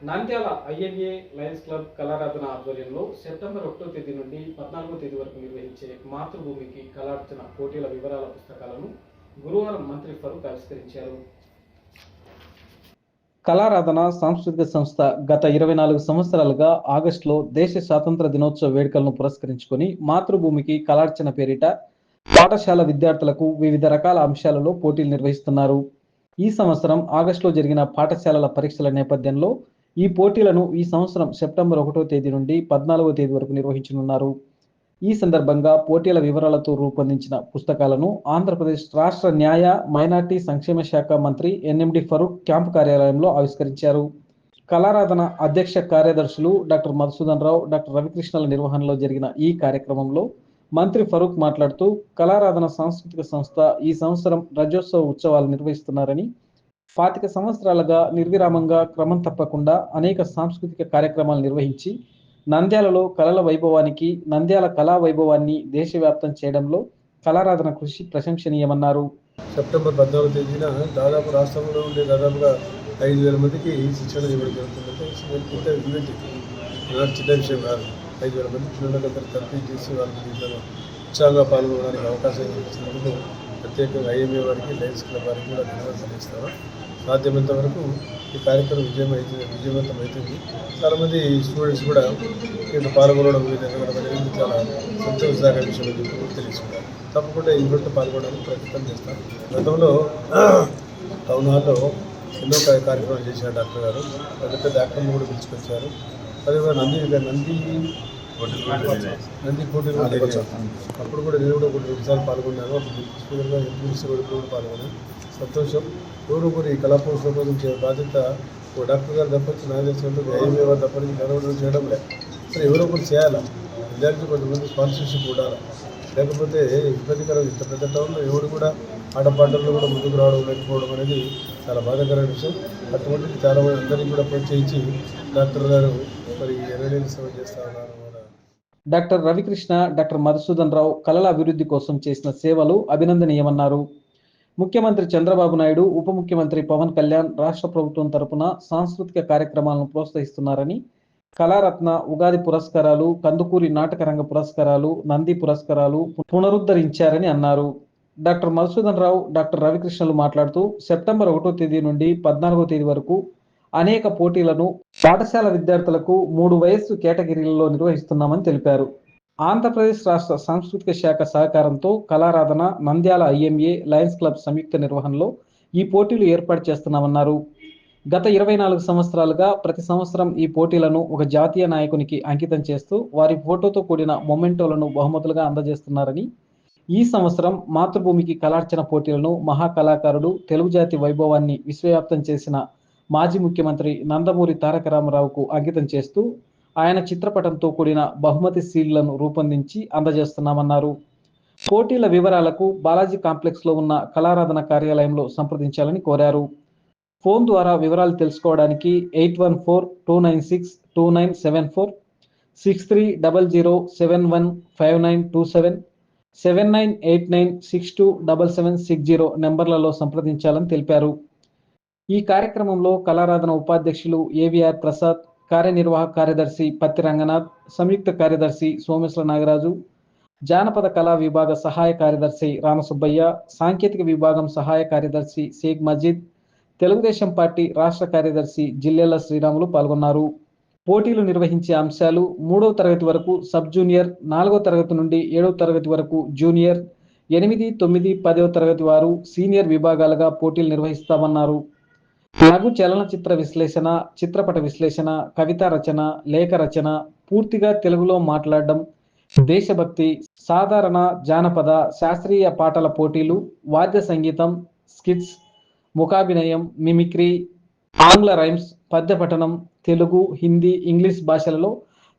Nandyal INA Lions club కళారాధన ఆధ్వర్యంలో September 1వ తేదీ నుండి 14వ తేదీ వరకు నిర్వహించే మాతృభూమికి కళార్చన పోటీల వివరాల పుస్తకాలను గురువారం మంత్రి ఫరూక్ ఆవిష్కరించారు. కళారాధన సాంస్కృతిక సంస్థ గత 24 సంవత్సరాలుగా ఆగస్టులో దేశ స్వాతంత్ర దినోత్సవ వేడుకలను పురస్కరించుకొని మాతృభూమికి కళార్చన పేరిట పాఠశాల విద్యార్థులకు వివిధ రకాల అంశాలలో పోటీలు నిర్వహిస్తున్నారు. ఈ సంవత్సరం ఆగస్టులో జరిగిన పాఠశాలల పరీక్షల నేపథ్యంలో ఈ పోటీలను ఈ సంవత్సరం సెప్టెంబర్ 1వ తేదీ నుండి 14వ తేదీ వరకు నిర్వహించనున్నారు. ఈ సందర్భంగా పోటీల వివరాలతో రూపొందించిన పుస్తకాలను ఆంధ్రప్రదేశ్ రాష్ట్ర న్యాయ, మైనార్టీ సంక్షేమ శాఖ మంత్రి ఎన్ఎండి ఫరూక్ క్యాంపు కార్యాలయంలో ఆవిష్కరించారు. కళారాధన అధ్యక్ష కార్యదర్శులు డాక్టర్ మధుసూదన్ రావు, డాక్టర్ రవికృష్ణల నిర్వహణలో జరిగిన ఈ కార్యక్రమంలో మంత్రి ఫరూక్ మాట్లాడుతూ కళారాధన సాంస్కృతిక సంస్థ ఈ సంవత్సరం రజోత్సవ ఉత్సవాలు నిర్వహిస్తున్నారని, 25 సంవత్సరాలుగా నిర్విరామంగా క్రమం తప్పకుండా అనేక సాంస్కృతిక కార్యక్రమాలు నిర్వహించి నంద్యాలలో కళల వైభవానికి, నంద్యాల కళా వైభవాన్ని దేశవ్యాప్తం చేయడంలో కళారాధన కృషి ప్రశంసనీయమన్నారు. సెప్టెంబర్ 14వ తేదీన దాదాపు రాష్ట్రంలో ఉండే దాదాపుగా 5,000 మందికి శిక్షణ ఇవ్వడం జరుగుతుందంటే ఈవెంట్ చిన్న విషయం కాదు. 5,000 మంది పిల్లలందరూ కంప్లీట్ చేసి వాళ్ళకి దీంట్లో ఉత్సాహంగా పాల్గొనడానికి అవకాశం ఇచ్చినందుకు ప్రత్యేకంగా ఐఎంఏ వారికి, లయన్స్ క్లబ్ వారికి కూడా ధన్యవాదాలు ఇస్తాను. సాధ్యమైనంత వరకు ఈ కార్యక్రమం విజయవంతం అవుతుంది. చాలామంది స్టూడెంట్స్ కూడా దీంట్లో పాల్గొనడం అనేది చాలా సంతోషదాయక విషయం అని చెప్పి కూడా తెలుసుకున్నారు. తప్పకుండా ఈ ఈవెంట్లో పాల్గొనడానికి ప్రయత్నం చేస్తాను. గతంలో టౌన్ హాల్లో ఎన్నో కార్యక్రమాలు చేశారు డాక్టర్ గారు. పెద్ద పెద్ద యాక్టర్లు కూడా పిలుచుకొచ్చారు. అదేవిధంగా నంది పోటీలు అప్పుడు కూడా నేను కూడా కొన్ని 2 సార్లు పాల్గొన్నాను. అప్పుడు ఎంపీసీ కూడా పాల్గొన్నాను. సంతోషం. ఎవరు కూడా ఈ కళాపోషణ కోసం బాధ్యత ఒక డాక్టర్ గారు తప్పచ్చు, నాకు తెలిసినందుకు ఐఎంఏ వారు తప్పని గర్వం చేయడం లేదు. సరే ఎవరో ఒకటి చేయాలి. విద్యార్థులు కొంతమంది స్పాన్సర్షిప్ ఉండాలి. లేకపోతే ఇబ్బందికరం. ఇంత పెద్ద టౌన్లో ఎవరు కూడా ఆటపాటల్లో కూడా ముందుకు రావడం లేకపోవడం అనేది చాలా బాధాకరమైన విషయం. అటువంటిది చాలామంది అందరికీ కూడా ప్రోత్సహించి డాక్టర్ గారు మరి 20 సేవ చేస్తూ ఉన్నారు. డాక్టర్ రవికృష్ణ, డాక్టర్ మధుసూదన్ రావు కళల అభివృద్ధి కోసం చేసిన సేవలు అభినందనీయమన్నారు. ముఖ్యమంత్రి చంద్రబాబు నాయుడు, ఉప ముఖ్యమంత్రి పవన్ కళ్యాణ్ రాష్ట్ర ప్రభుత్వం తరపున సాంస్కృతిక కార్యక్రమాలను ప్రోత్సహిస్తున్నారని, కళారత్న, ఉగాది పురస్కారాలు, కందుకూరి నాటక రంగ పురస్కారాలు, నంది పురస్కారాలు పునరుద్ధరించారని అన్నారు. డాక్టర్ మధుసూదన్ రావు, డాక్టర్ రవికృష్ణలు మాట్లాడుతూ సెప్టెంబర్ 1వ తేదీ నుండి 14వ తేదీ వరకు అనేక పోటీలను పాఠశాల విద్యార్థులకు 3 వయస్సు కేటగిరీలలో నిర్వహిస్తున్నామని తెలిపారు. ఆంధ్రప్రదేశ్ రాష్ట్ర సాంస్కృతిక శాఖ సహకారంతో కళారాధన, నంద్యాల ఐఎంఏ లయన్స్ క్లబ్ సంయుక్త నిర్వహణలో ఈ పోటీలు ఏర్పాటు చేస్తున్నామన్నారు. గత 24 సంవత్సరాలుగా ప్రతి సంవత్సరం ఈ పోటీలను ఒక జాతీయ నాయకునికి అంకితం చేస్తూ వారి ఫోటోతో కూడిన మొమెంటోలను బహుమతులుగా అందజేస్తున్నారని, ఈ సంవత్సరం మాతృభూమికి కళార్చన పోటీలను మహాకళాకారుడు, తెలుగు జాతి వైభవాన్ని విశ్వవ్యాప్తం చేసిన మాజీ ముఖ్యమంత్రి నందమూరి తారక రామారావుకు అంకితం చేస్తూ ఆయన చిత్రపటంతో కూడిన బహుమతి సీళ్లను రూపొందించి అందజేస్తున్నామన్నారు. పోటీల వివరాలకు బాలాజీ కాంప్లెక్స్లో ఉన్న కళారాధన కార్యాలయంలో సంప్రదించాలని కోరారు. ఫోన్ ద్వారా వివరాలు తెలుసుకోవడానికి 8142962974, 6300715927, 7989627760 నెంబర్లలో సంప్రదించాలని తెలిపారు. ఈ కార్యక్రమంలో కళారాధన ఉపాధ్యక్షులు ఏవిఆర్ ప్రసాద్, కార్యనిర్వాహక కార్యదర్శి పత్తి రంగనాథ్, సంయుక్త కార్యదర్శి సోమేశ్వర నాగరాజు, జానపద కళా విభాగ సహాయ కార్యదర్శి రామసుబ్బయ్య, సాంకేతిక విభాగం సహాయ కార్యదర్శి షేక్ మజీద్, తెలుగుదేశం పార్టీ రాష్ట్ర కార్యదర్శి జిల్లెల శ్రీరాములు పాల్గొన్నారు. పోటీలు నిర్వహించే అంశాలు: 3వ తరగతి వరకు సబ్ జూనియర్, 4వ తరగతి నుండి 7వ తరగతి వరకు జూనియర్, 8, 9, 10వ తరగతి వారు సీనియర్ విభాగాలుగా పోటీలు నిర్వహిస్తామన్నారు. లఘు చలనచిత్ర విశ్లేషణ, చిత్రపట విశ్లేషణ, కవితా రచన, లేఖ రచన, పూర్తిగా తెలుగులో మాట్లాడడం, దేశభక్తి, సాధారణ, జానపద, శాస్త్రీయ పాటల పోటీలు, వాద్య సంగీతం, స్కిట్స్, ముఖాభినయం, మిమిక్రీ, ఆంగ్ల రైమ్స్, పద్య పఠనం, తెలుగు, హిందీ, ఇంగ్లీష్ భాషలలో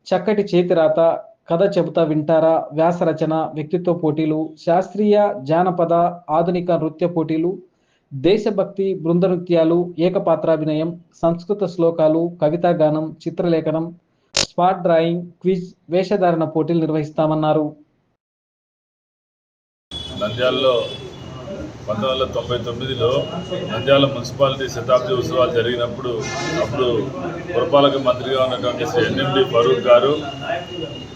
చక్కటి చేతిరాత, కథ చెబుతా వింటారా, వ్యాస రచన, వ్యక్తిత్వ పోటీలు, శాస్త్రీయ, జానపద, ఆధునిక నృత్య పోటీలు, దేశభక్తి, బృంద నృత్యాలు, ఏకపాత్రాభినయం, సంస్కృత శ్లోకాలు, కవితాగానం, చిత్రలేఖనం, స్పాట్ డ్రాయింగ్, క్విజ్, వేషధారణ పోటీలు నిర్వహిస్తామన్నారు. నంద్యాలలో 1999లో నంద్యాల మున్సిపాలిటీ శతాబ్ది ఉత్సవాలు జరిగినప్పుడు అప్పుడు పురపాలక మంత్రిగా ఉన్నటువంటి శ్రీ ఎన్ఎండి ఫరూక్ గారు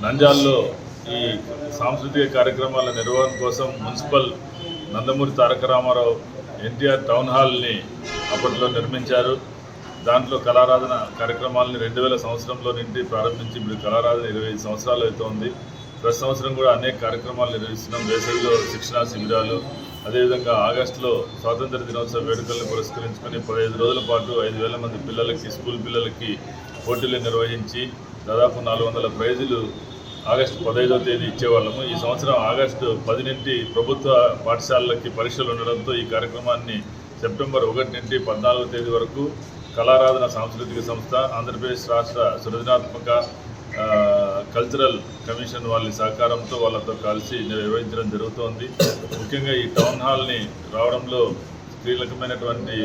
నంద్యాలలో ఈ సాంస్కృతిక కార్యక్రమాల నిర్వహణ కోసం మున్సిపల్ నందమూరి తారక రామారావు ఎన్టీఆర్ టౌన్ హాల్ని అప్పట్లో నిర్మించారు. దాంట్లో కళారాధన కార్యక్రమాలని 2000 సంవత్సరంలో నుండి ప్రారంభించి ఇప్పుడు కళారాధన 25 సంవత్సరాలు అవుతోంది. ప్రతి సంవత్సరం కూడా అనేక కార్యక్రమాలు నిర్వహిస్తున్నాం. వేసవిలో శిక్షణా శిబిరాలు, అదేవిధంగా ఆగస్టులో స్వాతంత్ర దినోత్సవ వేడుకలను పురస్కరించుకొని 15 రోజుల పాటు 5000 మంది పిల్లలకి, స్కూల్ పిల్లలకి పోటీలు నిర్వహించి దాదాపు 400 ప్రైజులు ఆగస్టు 15వ తేదీ ఇచ్చేవాళ్ళము. ఈ సంవత్సరం ఆగస్టు 10 నుండి ప్రభుత్వ పాఠశాలలకి పరీక్షలు ఉండడంతో ఈ కార్యక్రమాన్ని సెప్టెంబర్ 1 నుండి 14వ తేదీ వరకు కళారాధన సాంస్కృతిక సంస్థ, ఆంధ్రప్రదేశ్ రాష్ట్ర సృజనాత్మక కల్చరల్ కమిషన్ వాళ్ళ సహకారంతో వాళ్ళతో కలిసి నిర్వహించడం జరుగుతోంది. ముఖ్యంగా ఈ టౌన్ హాల్ని రావడంలో కీలకమైనటువంటి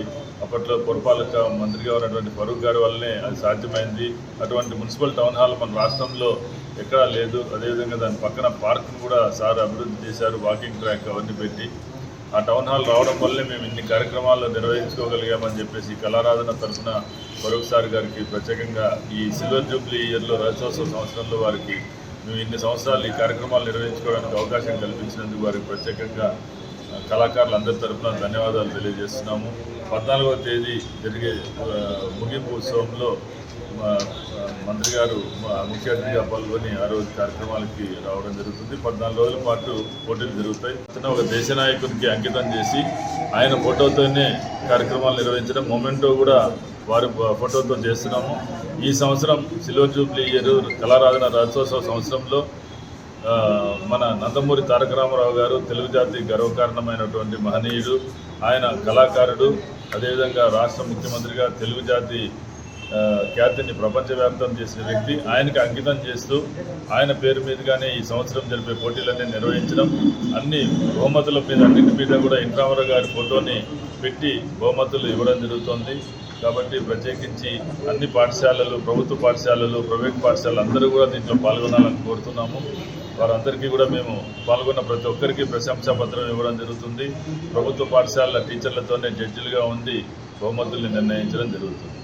అప్పట్లో పురపాలక మంత్రిగా ఉన్నటువంటి ఫరూక్ గారి వల్లనే అది సాధ్యమైంది. అటువంటి మున్సిపల్ టౌన్ హాల్ మన రాష్ట్రంలో ఎక్కడా లేదు. అదేవిధంగా దాని పక్కన పార్క్ను కూడా సార్ అభివృద్ధి చేశారు, వాకింగ్ ట్రాక్ అవన్నీ పెట్టి. ఆ టౌన్ హాల్ రావడం వల్లే మేము ఇన్ని కార్యక్రమాలు నిర్వహించుకోగలిగామని చెప్పేసి కళారాధన తరఫున ఫరూక్ సార్ గారికి ప్రత్యేకంగా ఈ సిల్వర్ జూబ్లీ ఇయర్లో రజతోత్సవ సంవత్సరంలో వారికి మేము ఇన్ని సంవత్సరాలు ఈ కార్యక్రమాలు నిర్వహించుకోవడానికి అవకాశం కల్పించినందుకు వారికి ప్రత్యేకంగా కళాకారులందరి తరఫున ధన్యవాదాలు తెలియజేస్తున్నాము. 14వ తేదీ జరిగే ముగింపు ఉత్సవంలో మంత్రి గారు ముఖ్య అతిథిగా పాల్గొని ఆ రోజు కార్యక్రమాలకి రావడం జరుగుతుంది. 14 రోజుల పాటు పోటీలు జరుగుతాయి. ఒక దేశ నాయకునికి అంకితం చేసి ఆయన ఫోటోతోనే కార్యక్రమాలు నిర్వహించడం, మొమెంటో కూడా వారి ఫోటోతో చేస్తున్నాము. ఈ సంవత్సరం సిల్వర్ జూబ్లీ ఇయర్ కళారాధన రజతోత్సవ సంవత్సరంలో మన నందమూరి తారక రామారావు గారు తెలుగు జాతి గర్వకారణమైనటువంటి మహనీయుడు. ఆయన కళాకారుడు, అదేవిధంగా రాష్ట్ర ముఖ్యమంత్రిగా తెలుగు జాతి ఖ్యాతిని ప్రపంచవ్యాప్తం చేసిన వ్యక్తి. ఆయనకి అంకితం చేస్తూ ఆయన పేరు మీదుగానే ఈ సంవత్సరం జరిపే పోటీలన్నీ నిర్వహించడం, అన్ని బహుమతుల మీద అన్నింటి మీద కూడా రామారావు గారి ఫోటోని పెట్టి బహుమతులు ఇవ్వడం జరుగుతోంది. కాబట్టి ప్రత్యేకించి అన్ని పాఠశాలలు, ప్రభుత్వ పాఠశాలలు, ప్రైవేట్ పాఠశాలలు అందరూ కూడా దీంట్లో పాల్గొనాలని కోరుతున్నాము. వారందరికీ కూడా మేము పాల్గొన్న ప్రతి ఒక్కరికి ప్రశంసా పత్రం ఇవ్వడం జరుగుతుంది. ప్రభుత్వ పాఠశాలల టీచర్లతోనే జడ్జిలుగా ఉండి బహుమతుల్ని నిర్ణయించడం జరుగుతుంది.